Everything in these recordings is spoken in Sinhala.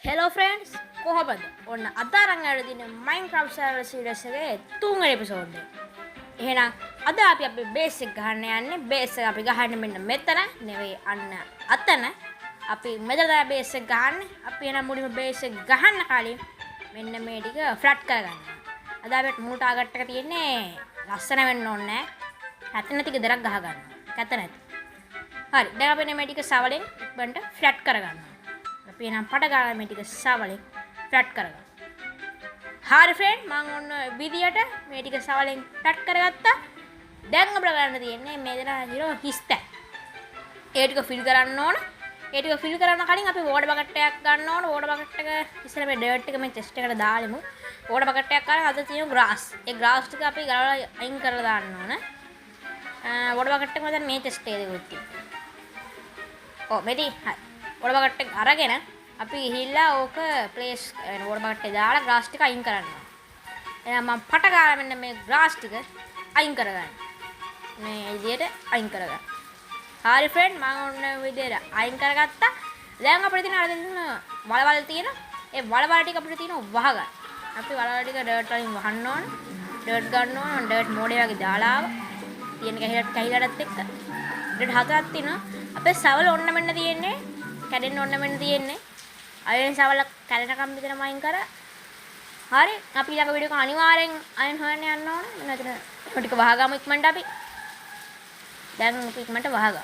Hello friends, කොහොමද? ඔන්න අද අරන් ආවද දින Minecraft server series එකේ තුන්වෙනි එපිසෝඩ් එක. එහෙනම් අද අපි අපේ බේස් එක ගහන්න යන්නේ. බේස් එක අපි ගහන්නේ මෙන්න මෙතන නෙවෙයි අන්න අතන. අපි මෙතන තමයි බේස් එක ගහන්නේ. අපි එහෙනම් මුලින්ම බේස් එක ගහන්න කලින් මෙන්න මේ ටික ෆ්ලැට් කරගන්න. අද අපිට මුල් ටාගට් එක තියෙන්නේ ලස්සන වෙන්න ඕනේ නෑ. හැත නැති ගෙදරක් ගහ ගන්න. කැත නැති. හරි. දැන් අපි මේ ටික සවලෙන් ඉක්මනට ෆ්ලැට් කරගන්නවා. අපි එනම් පට ගාලා මේ ටික සවලෙන් ෆ්ලැට් කරගන්න. හරි ෆ්‍රෙන්ඩ් මම ඔන්න විදියට මේ ටික සවලෙන් ෆ්ලැට් කරගත්තා. දැන් අපිට ගන්න තියෙන්නේ මේ දෙන හිරෝ හිස්තැන්. ඒ ටික ෆිල් කරන්න ඕන. ඒ ටික ෆිල් කරන්න කලින් අපි වෝටර් බකට් එකක් ගන්න ඕන. වෝටර් බකට් එක ඉස්සෙල්ලා මේ ඩර්ට් එක මේ චෙස්ට් එකට දාලමු. වෝටර් බකට් එකක් ගන්න අද තියෙන ග්‍රාස්. ඒ ග්‍රාස් ටික අපි ගලවලා අයින් කරලා දාන්න ඕන. වෝටර් බකට් එක මම මේ චෙස්ට් එකේ දෙගොත් තියෙනවා. ඔව් මෙතන හරි. වෝටර් බකට් එක අරගෙන අපි ගිහිල්ලා ඕක ප්ලේස් වෝටර් බකට් එක දාලා ග්‍රාස් ටික අයින් කරනවා. එහෙනම් මම පට ගාලා මෙන්න මේ ග්‍රාස් ටික අයින් කරගන්න. මේ විදියට අයින් කරගන්න. හරි ෆ්‍රෙන්ඩ් මම ඔන්න විදියට අයින් කරගත්තා. දැන් අපිට තියෙන අර තියෙන වලවල් තියෙන ඒ වලවල් ටික අපිට තියෙන වහගන්න. අපි වලවල් ටික ඩර්ට් වලින් වහන්න ඕන. ඩර්ට් ගන්න ඕන. ඩර්ට් මෝඩේ වගේ දාලා ආවා. තියෙන කැහිලටත් එක්ක. ඩර්ට් හතරක් තියෙනවා. අපේ සවල ඔන්න මෙන්න තියෙන්නේ. කැඩෙන්න ඔන්න මෙන්න තියෙන්නේ. අයන් සවල කැඩෙනකම් විතරම අයින් කරා. හරි අපි ඊළඟ වීඩියෝ එක අනිවාර්යෙන් අයන් හොයන්න යන්න ඕන. මෙතන ටික වහගමු ඉක්මනට අපි. දැන් අපි ඉක්මනට වහගමු.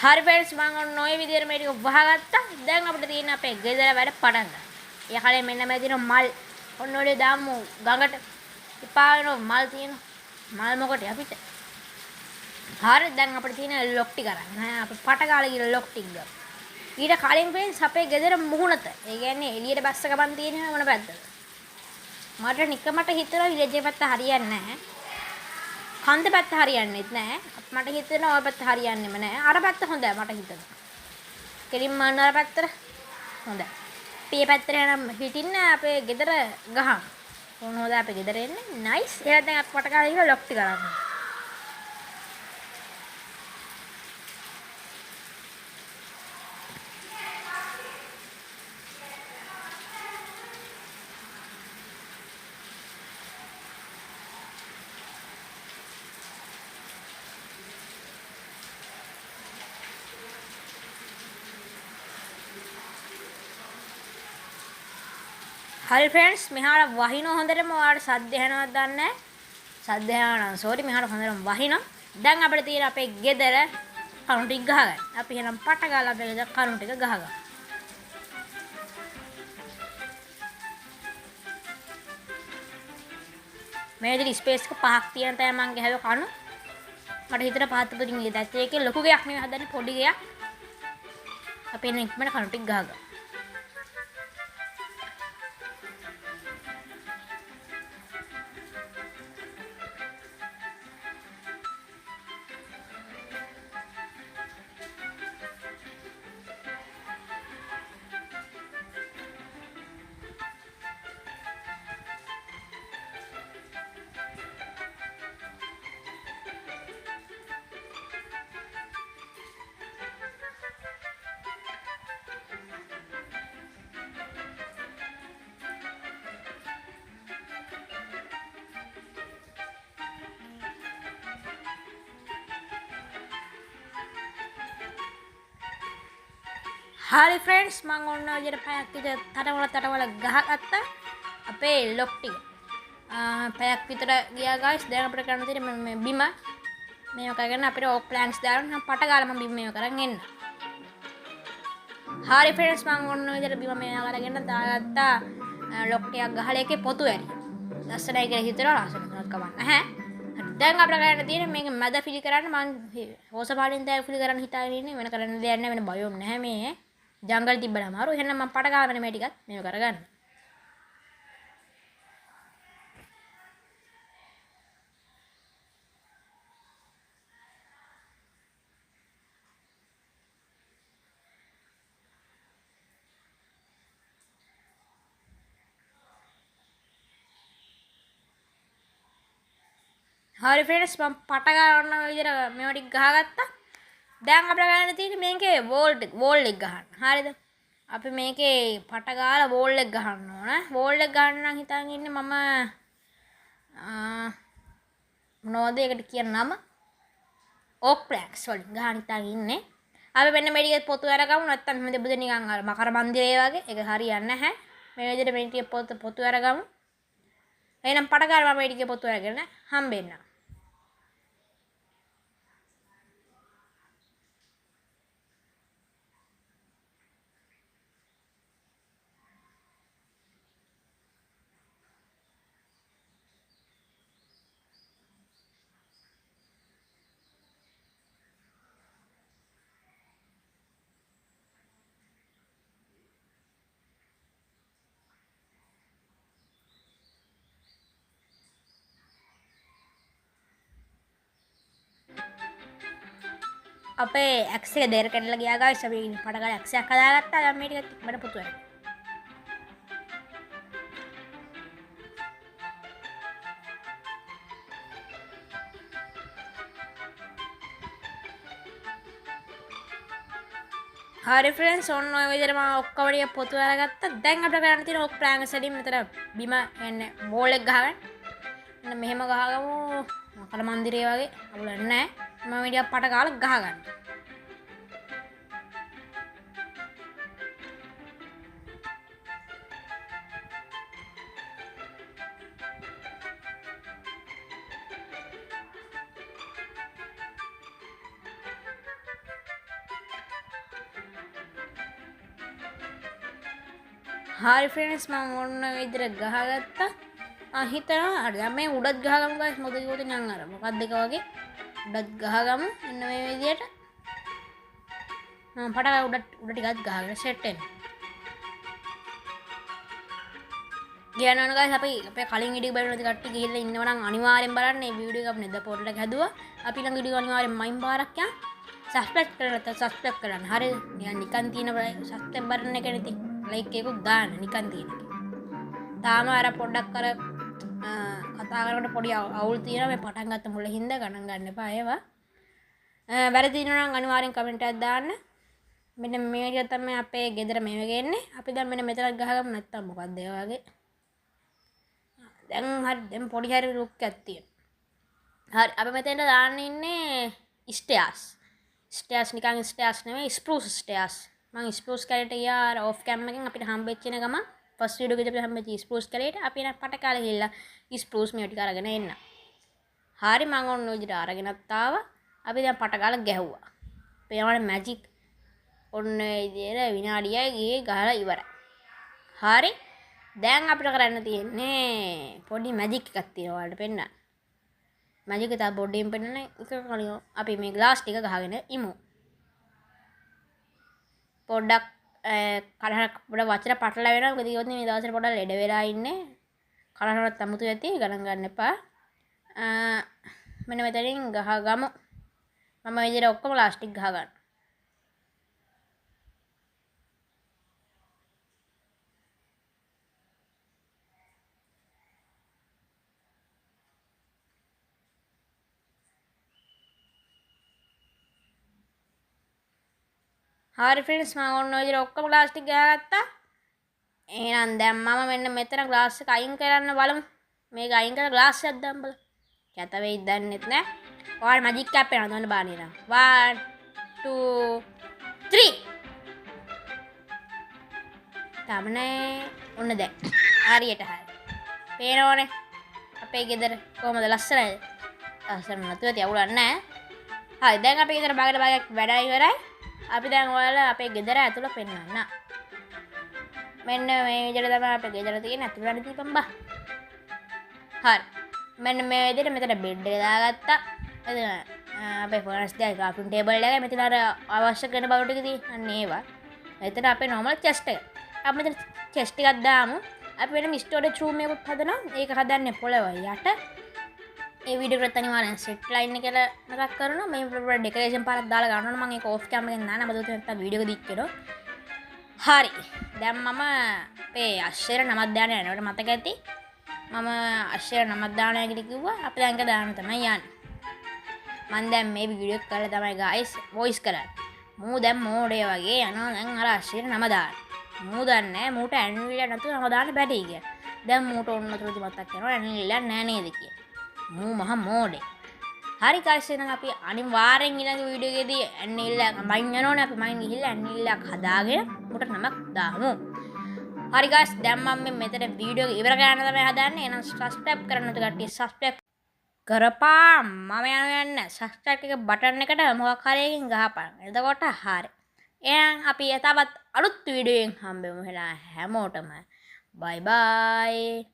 හරි ෆ්‍රෙන්ඩ්ස් මම ඔන්න ඔය විදියට මේ ටික වහගත්තා. දැන් අපිට තියෙන අපේ ගෙදර වැඩ පටන් ගන්න. ඒ කලින් මෙන්න මේ තියෙන මල් ඔන්න ඔලේ දාමු ගඟට. ඉපාගෙන මල් තියෙන මල් මොකටද අපිට? හරි දැන් අපිට තියෙන ලොක් ටික අරන් නෑ අපි පට ගාලා ගිහලා ලොක් ටික ගමු. ඊට කලින් ෆ්‍රෙන්ඩ්ස් අපේ ගෙදර මුහුණත. ඒ කියන්නේ එළියට බස්ස ගමන් තියෙන මොන පැත්තද? මට නිකමට හිතෙනවා විලේජ් පැත්ත හරියන්නේ නැහැ. කන්ද පැත්ත හරියන්නේත් නැහැ. මට හිතෙනවා ඔය පැත්ත හරියන්නේම නැහැ. අර පැත්ත හොඳයි මට හිතෙනවා. කෙලින්ම අර පැත්තට හොඳයි. අපි මේ පැත්තට යනම් හිටින්න අපේ ගෙදර ගහමු. කොහොමද අපේ ගෙදර එන්නේ? නයිස්. එහෙනම් දැන් අපි පට ගාලා ගිහලා ලොක් ටික අරන්. හරි ෆ්‍රෙන්ඩ්ස් මෙහාට වහිනවා හොඳටම ඔයාලට සද්ද ඇහෙනවද දන්නේ නැහැ. සද්ද ඇහෙනවා නම් සෝරි මෙහාට හොඳටම වහිනවා. දැන් අපිට තියෙන අපේ ගෙදර කණු ටික ගහගන්න. අපි එහෙනම් පට ගාලා අපේ ගෙදර කණු ටික ගහගමු. මේ විදිහට ස්පේස් එක පහක් තියෙන තැන මම ගහුවා කණු. මට හිතට පහත් පුදින් ඉඳලා ඒකේ ලොකු ගයක් නෙවෙයි හදන්නේ පොඩි ගයක්. අපි එන්න ඉක්මනට කණු ටික ගහගමු. හරි ෆ්‍රෙන්ඩ්ස් මම ඔන්න ඔය විදිහට පැයක් විතර තටවල ගහගත්තා අපේ ලොක් ටික. පැයක් විතර ගියා ගයිස්. දැන් අපිට කරන්න තියෙන්නේ මේ බිම මේක කරගෙන අපිට ඕක් ප්ලෑන්ක්ස් දාන්න පට ගාලා මම බිම මේක කරන් එන්න. හරි ෆ්‍රෙන්ඩ්ස් මම ඔන්න ඔය විදිහට බිම මේක කරගෙන දාගත්තා ලොක් ටිකක් ගහලා ඒකේ පොතු ඇරි. ලස්සනයි කියලා හිතනවා ලස්සනක් කවන්න. දැන් අපිට කරන්න තියෙන්නේ මේක මැද ෆිල් කරන්න මම හොස පාටින් දැන් ෆිල් කරන්න හිතාගෙන ඉන්නේ වෙන කරන්න දෙයක් නැහැ වෙන බයෝම් නැහැ මේ. ජංගල් තිබ්බලා අමාරු. එහෙනම් මම පට ගාගෙන මේ ටිකත් මේක කරගන්න. හරි ෆ්‍රෙන්ඩ්ස් මම පට ගන්න විදිහට මේවා ටික ගහගත්තා. දැන් අපිට ගන්න තියෙන්නේ මේකේ වෝල් එක ගන්න. හරිද? අපි මේකේ පට ගාලා වෝල් එක ගන්න ඕන. වෝල් එක ගන්න නම් හිතන් ඉන්නේ මම මොනවද ඒකට කියන නම? ඕක් ප්ලැන්ක්ස් වලින් ගහන්න හිතන් ඉන්නේ. අපි මෙන්න මේ ටික පොතු අරගමු නැත්තම් මෙහෙම දෙබුද නිකන් අර මකර මන්දිරේ වගේ. ඒක හරියන්නේ නැහැ. මේ විදිහට මේ ටික පොතු අරගමු. එහෙනම් පට ගාලා මම මේ ටික පොතු අරගෙන හම්බෙන්න. අපේ ඇක්ස් එක දෙර කැඩලා ගියා ගායිස්. අපි පට ගාලා ඇක්ස් එකක් හදාගත්තා. දැන් මේ ටික ඉක්මනට පුතු වෙනවා. හරි ෆ්‍රෙන්ඩ්ස්, ඔන්න ඔය විදිහට මම ඔක්කොම ටික පොතු අරගත්තා. දැන් අපිට කරන්න තියෙන ඔක් ප්ලෑන්ක්ස් වලින් මෙතන බිම එන්නේ බෝල් එක ගහගන්න. මෙන්න මෙහෙම ගහගමු. මකර මන්දිරේ වගේ අවුලක් නැහැ. මම ටිකක් පට ගාලා ගහගන්න. හරි ෆ්‍රෙන්ඩ්ස්, මම ඔන්න ඔය විදිහට ගහගත්තා. හිතනවා හරි. දැන් මේ උඩත් ගහගමු ගායිස්. මොකද කිව්වොත් නිකන් අර මොකක්ද එක වගේ උඩත් ගහගමු. මෙන්න මේ විදිහට. මම පට උඩ ටිකක් ගහගෙන සෙට් වෙනවා. ගියනවනේ ගායිස්, අපි අපේ කලින් වීඩියෝ බලන කට්ටිය ගිහිල්ලා ඉන්නව නම් අනිවාර්යෙන් බලන්න. මේ වීඩියෝ එක අපි නෙද පොඩ්ඩක් එකක් හැදුවා. අපි ළඟ වීඩියෝ අනිවාර්යෙන් මයින් පාරක් යන් සබ්ස්ක්‍රයිබ් කරලා නැත්නම් සබ්ස්ක්‍රයිබ් කරන්න. හරිද? නිකන් තියෙන සබ්ස්ක්‍රයිබ් බටන් එක නෙති. ලයික් එකක් දාන්න නිකන් තියෙන එක. තාම අර පොඩ්ඩක් අර කතා කරනකොට පොඩි අවුල් තියෙනවා. මේ පටන් ගත්ත මුල හින්දා ගණන් ගන්න එපා ඒවා. වැරදි තියෙනවා නම් අනිවාර්යෙන් කමෙන්ට් එකක් දාන්න. මෙන්න මේ විදිහ තමයි අපේ ගෙදර මේ වගේ එන්නේ. අපි දැන් මෙන්න මෙතනක් ගහගමු නැත්තම් මොකක්ද ඒ වගේ. දැන් හරි, දැන් පොඩි හරි ලුක් එකක් තියෙනවා. හරි, අපි මෙතෙන්ට දාන්න ඉන්නේ ස්ටේර්ස්. ස්ටේර්ස් නිකන් ස්ටේර්ස් නෙමෙයි, ස්ප්‍රූස් ස්ටේර්ස්. මම ස්ප්‍රූස් කැලේට ගියා අර ඔෆ් කැම් එකෙන් අපිට හම්බෙච්ච එක ගම ෆස්ට් වීඩියෝ එකේදී අපිට හම්බෙච්ච ස්ප්‍රූස් කැලේට අපි න පට කාලේ ගිහිල්ලා ස්ප්‍රූස් මේ ටික අරගෙන එන්න. හරි, මම ඔන්න ඔය විදිහට අරගෙනත් ආවා. අපි දැන් පට ගාලා ගැහුවා. පේනවනේ මැජික්. ඔන්න ඒ විදිහට විනාඩියයි ගියේ ගහලා ඉවරයි. හරි, දැන් අපිට කරන්න තියෙන්නේ පොඩි මැජික් එකක් තියෙනවා ඔයාලට පෙන්නන්න. මැජික් එක තා බොඩ්ඩෙන් පෙන්නන එක කලින් අපි මේ ග්ලාස් ටික ගහගෙන ඉමු. පොඩ්ඩක් කලහක් පොඩ වචන පටල වෙනවා. මොකද කිව්වොත් මේ දවස්වල පොඩක් ලෙඩ වෙලා ඉන්නේ. කලහකට තමුතු ඇති ගණන් ගන්න එපා. මෙන්න මෙතනින් ගහගමු. මම මේ විදිහට ඔක්කොම ප්ලාස්ටික් ගහ ගන්න. හරි ෆ්‍රෙන්ඩ්ස්, මම ඔන්න ඔය විදිහට ඔක්කොම ප්ලාස්ටික් ගහගත්තා. එහෙනම් දැන් මම මෙන්න මෙතන ග්ලාස් එක අයින් කරන්න බලමු. මේක අයින් කරලා ග්ලාස් එකක් දාන්න බලමු. කැත වෙයිද දන්නෙත් නෑ. ඔයාලා මැජික් එකක් පේනවා දන්න බාන්නේ නා. 1 2 3. තමනේ ඔන්න දැන් හරියට හරි. පේනවනේ අපේ ගෙදර කොහමද ලස්සනද? ලස්සන නැතුව ඇති අවුලක් නෑ. හරි, දැන් අපේ ගෙදර භාගයක් වැඩ ඉවරයි. අපි දැන් ඔයාලා අපේ ගෙදර ඇතුළ පෙන්වන්න. මෙන්න මේ විදිහට තමයි අපේ ගෙදර තියෙන ඇතුළට දීපන් බා. හරි, මෙන්න මේ විදිහට මෙතන බෙඩ් එක දාගත්තා. එතන අපේ ෆර්නස් දෙක කාටුන් ටේබල් එක මෙතන අර අවශ්‍ය කරන බඩු ටික තියෙන අන්න ඒවා. මෙතන අපේ normal chest එක. අපි මෙතන chest එකක් දාමු. අපි වෙනම storage room එකක් හදනවා. ඒක හදන්නේ පොළව යට. ඒ වීඩියෝ එකත් අනිවාර්යෙන් සෙට් ලයින් එක කියලා මතක් කරනවා. මේ ඩෙකොරේෂන් පාරක් දාලා ගන්න ඕන. මම ඒක ඔෆ් කැම් එකෙන් දාන්න. මොකද නැත්තම් වීඩියෝ එක දික් වෙනවා. හරි, දැන් මම අපේ අශ්ෂේර නමක් දාන්න යනකොට මතක ඇති. මම අශ්ෂේර නමක් දාන්න කියලා කිව්වා. අපි දැන් ඒක දාන්න තමයි යන්නේ. මම දැන් මේ වීඩියෝ එක කරලා තමයි guys වොයිස් කරන්නේ. මූ දැන් මෝඩේ වගේ යනවා දැන් අර අශ්වින නම දාන්න. මූ දන්නේ මූට ඇන්විල නැතුව නම දාන්න බැරි කියලා. දැන් මූට ඔන්න තුරුදි මතක් කරනවා ඇන්විල නෑ නේද කියලා. මූ මහ මෝඩේ. හරි guys එහෙනම් අපි අනිවාර්යෙන් ඊළඟ වීඩියෝ එකේදී ඇන්විල මයින් යනෝනේ අපි මයින් ගිහිල්ලා ඇන්විලක් හදාගෙන මූට නමක් දාමු. හරි guys දැන් මම මෙතන වීඩියෝ එක ඉවර කරන්න තමයි හදන්නේ. එහෙනම් subscribe කරන්න නැතු කට්ටිය subscribe කරපා මම යන්න subscribe එක බටන් එකට මොකක් හරි එකකින් ගහපන්. එතකොට හරි. එහෙනම් අපි තවත් අලුත් වීඩියෝ එකකින් හම්බෙමු. එහෙනම් හැමෝටම bye bye.